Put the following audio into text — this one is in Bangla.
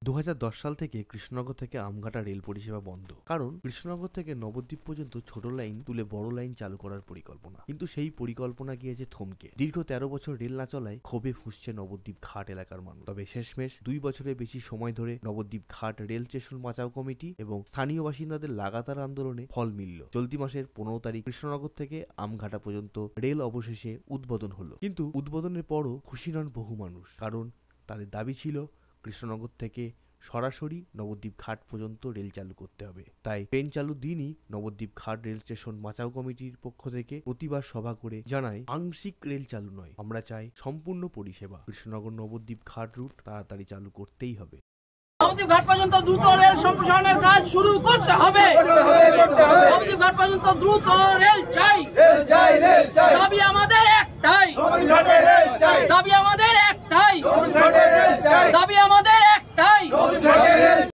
2010 সাল থেকে কৃষ্ণনগর থেকে আমঘাটা রেল পরিষেবা বন্ধ, কারণ কৃষ্ণনগর থেকে নবদ্বীপ পর্যন্ত ছোট লাইন তুলে বড় লাইন চালু করার পরিকল্পনা। কিন্তু সেই পরিকল্পনা গিয়েছে থমকে। দীর্ঘ 13 বছর রেল না চলায় ক্ষোভে ফুঁসছে নবদ্বীপ ঘাট এলাকার মানুষ। তবে শেষমেশ 2 বছরের বেশি সময় ধরে নবদ্বীপ ঘাট রেল স্টেশন বাঁচাও কমিটি এবং স্থানীয় বাসিন্দাদের লাগাতার আন্দোলনে ফল মিলল। চলতি মাসের 15 তারিখ কৃষ্ণনগর থেকে আমঘাটা পর্যন্ত রেল অবশেষে উদ্বোধন হলো। কিন্তু উদ্বোধনের পরও খুশি নন বহু মানুষ, কারণ তাদের দাবি ছিল কৃষ্ণনগর থেকে সরাসরি নবদ্বীপ ঘাট পর্যন্ত রেল চালু করতে হবে। তাই ট্রেন চালুর দিনই নবদ্বীপ ঘাট রেল স্টেশন বাঁচাও কমিটির পক্ষ থেকে প্রতিবাদ সভা করে জানায়, আংশিক রেল চালু নয়, আমরা চাই সম্পূর্ণ পরিষেবা। কৃষ্ণনগর নবদ্বীপ ঘাট রুট তাড়াতাড়ি চালু করতেই হবে। নবদ্বীপ ঘাট পর্যন্ত দ্রুত রেল সম্প্রসারণের কাজ শুরু করতে হবে। নবদ্বীপ ঘাট পর্যন্ত দ্রুত রেল চাই। দাবি আমাদের একটাই, দাবি আমাদের একটাই, দাবি আমাদের একটাই।